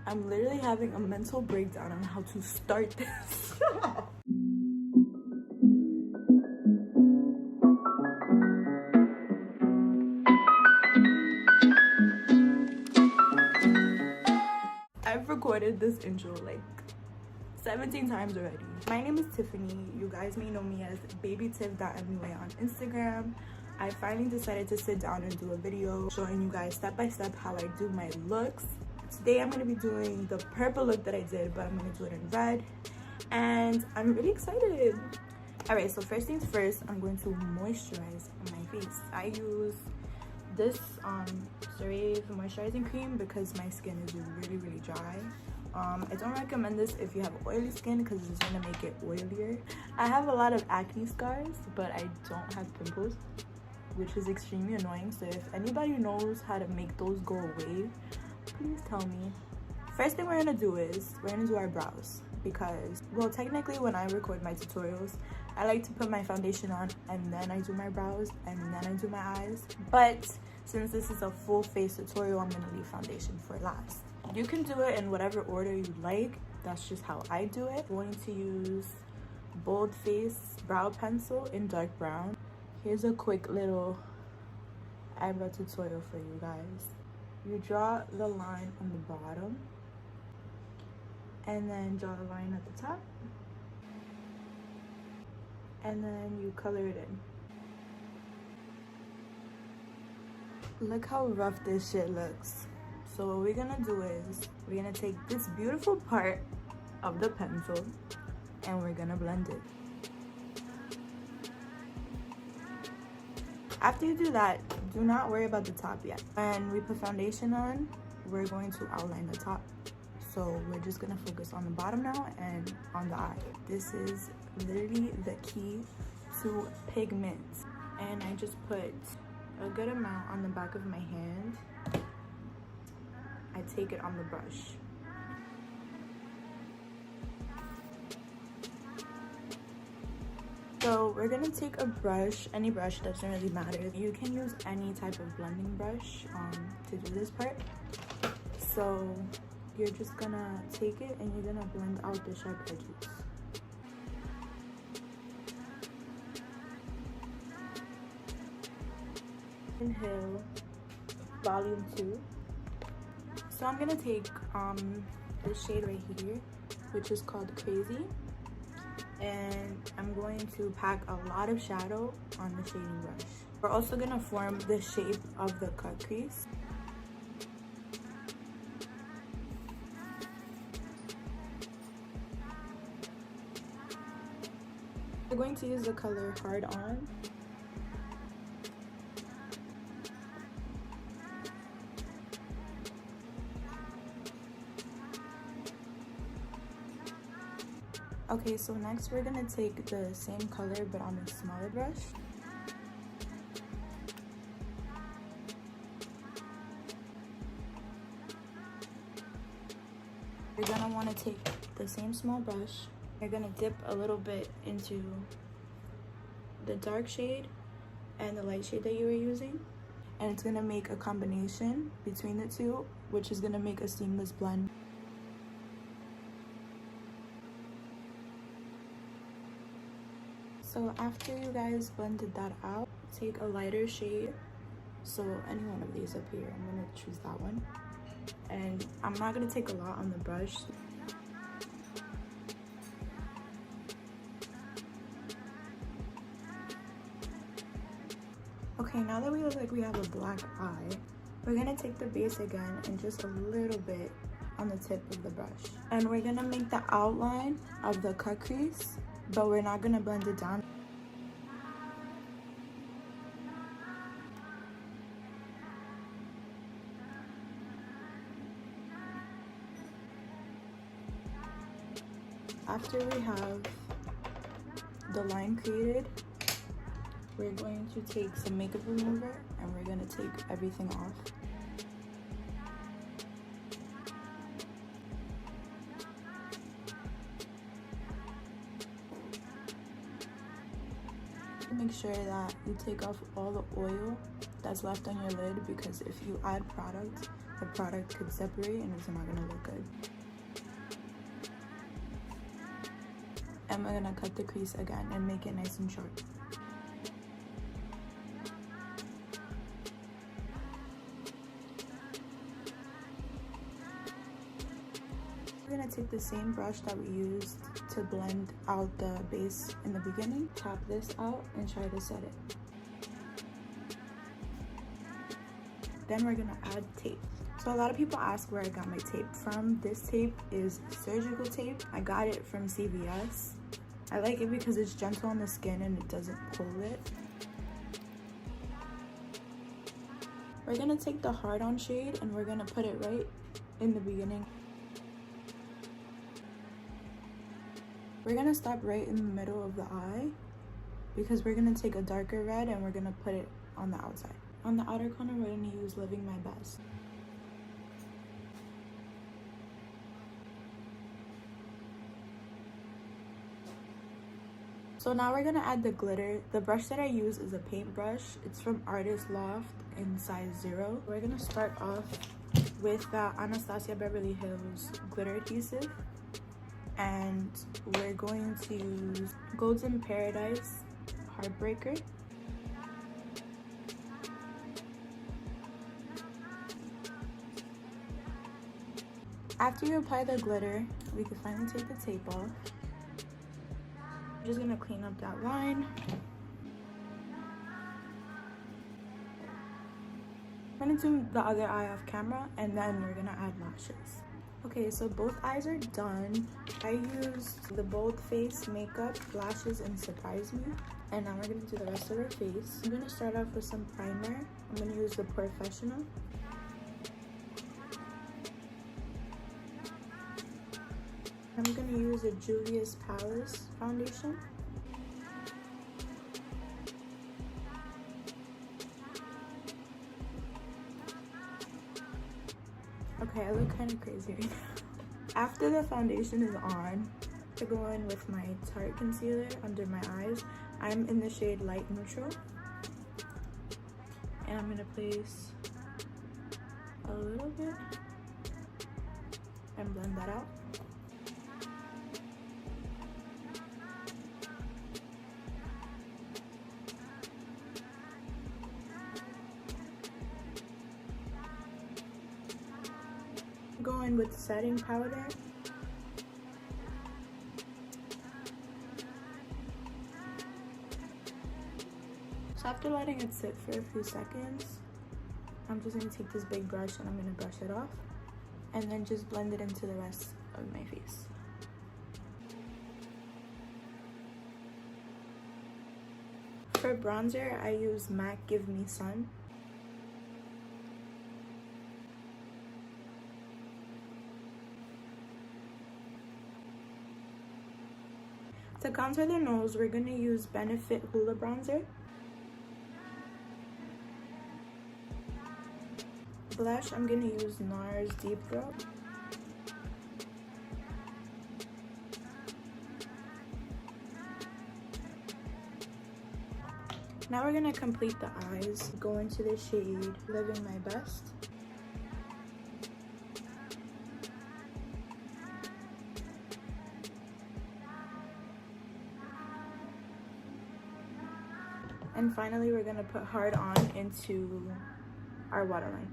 I'm literally having a mental breakdown on how to start this. I've recorded this intro like 17 times already. My name is Tiffany. You guys may know me as babytiff.mua on Instagram. I finally decided to sit down and do a video showing you guys step by step how I do my looks. Today I'm going to be doing the purple look that I did, but I'm going to do it in red, and I'm really excited. Alright, so first things first, I'm going to moisturize my face. I use this CeraVe moisturizing cream because my skin is really dry. I don't recommend this if you have oily skin because it's going to make it oilier. I have a lot of acne scars, but I don't have pimples, which is extremely annoying. So if anybody knows how to make those go away, please tell me. First thing we're gonna do is we're gonna do our brows, because, well, technically when I record my tutorials, I like to put my foundation on and then I do my brows and then I do my eyes. But since this is a full face tutorial, I'm gonna leave foundation for last. You can do it in whatever order you like. That's just how I do it. I'm going to use Bold Face brow pencil in dark brown. Here's a quick little eyebrow tutorial for you guys. You draw the line on the bottom and then draw the line at the top, and then you color it in. Look how rough this shit looks. So what we're gonna do is we're gonna take this beautiful part of the pencil and we're gonna blend it. After you do that, do not worry about the top yet. When we put foundation on, we're going to outline the top. So we're just gonna focus on the bottom now and on the eye. This is literally the key to pigment. And I just put a good amount on the back of my hand. I take it on the brush. So we're gonna take a brush, any brush, doesn't really matter. You can use any type of blending brush to do this part. So you're just gonna take it and you're gonna blend out the sharp edges. Inhale, volume 2. So I'm gonna take this shade right here, which is called Crazy. And I'm going to pack a lot of shadow on the shading brush. We're also gonna form the shape of the cut crease. We're going to use the color Hard On. Okay, so next we're gonna take the same color but on a smaller brush. You're gonna want to take the same small brush. You're gonna dip a little bit into the dark shade and the light shade that you were using, and it's gonna make a combination between the two, which is gonna make a seamless blend. So after you guys blended that out, take a lighter shade. So any one of these up here, I'm gonna choose that one. And I'm not gonna take a lot on the brush. Okay, now that we look like we have a black eye, we're gonna take the base again and just a little bit on the tip of the brush. And we're gonna make the outline of the cut crease, but we're not gonna blend it down. After we have the line created, we're going to take some makeup remover and we're going to take everything off. Make sure that you take off all the oil that's left on your lid, because if you add product the product could separate and it's not gonna look good. And we're gonna cut the crease again and make it nice and short. We're gonna take the same brush that we used to blend out the base in the beginning, tap this out and try to set it. Then we're gonna add tape. So a lot of people ask where I got my tape from. This tape is surgical tape. I got it from CVS. I like it because it's gentle on the skin and it doesn't pull it. We're gonna take the hard on shade and we're gonna put it right in the beginning. We're gonna stop right in the middle of the eye because we're gonna take a darker red and we're gonna put it on the outside. On the outer corner, we're gonna use Living My Best. So now we're gonna add the glitter. The brush that I use is a paintbrush. It's from Artist Loft in size 0. We're gonna start off with the Anastasia Beverly Hills glitter adhesive. And we're going to use Golden Paradise Heartbreaker. After you apply the glitter, we can finally take the tape off. I'm just gonna clean up that line. I'm gonna do the other eye off camera and then we're gonna add lashes. Okay, so both eyes are done. I used the Bold Face makeup, lashes, and Surprise Me. And now we're gonna do the rest of her face. I'm gonna start off with some primer. I'm gonna use the Professional. I'm gonna use a Juvia's Palace foundation. Okay, I look kind of crazy right now. After the foundation is on, to go in with my Tarte concealer under my eyes. I'm in the shade Light Neutral. And I'm gonna place a little bit and blend that out. Go in with setting powder. So after letting it sit for a few seconds, I'm just gonna take this big brush and I'm gonna brush it off and then just blend it into the rest of my face. For bronzer, I use MAC Give Me Sun. To contour the nose, we're going to use Benefit Hoola Bronzer. Blush, I'm going to use NARS Deep Throat. Now we're going to complete the eyes. Go into the shade Living My Best. And finally, we're gonna put Hard On into our waterline.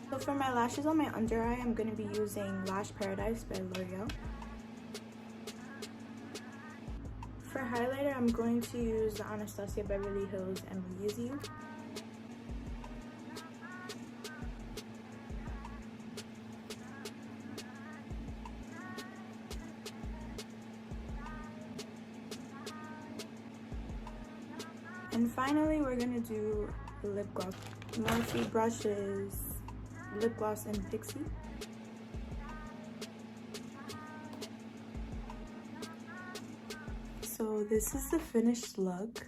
So for my lashes on my under eye, I'm gonna be using Lash Paradise by L'Oreal. For highlighter, I'm going to use the Anastasia Beverly Hills Emily Is You. And finally, we're gonna do lip gloss. Morphe brushes, lip gloss in Pixie. So this is the finished look.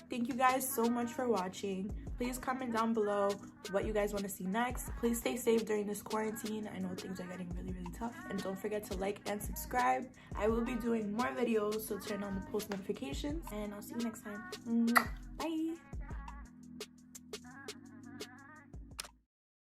Thank you guys so much for watching. Please comment down below what you guys want to see next. Please stay safe during this quarantine. I know things are getting really tough, and don't forget to like and subscribe. I will be doing more videos, so turn on the post notifications, and I'll see you next time.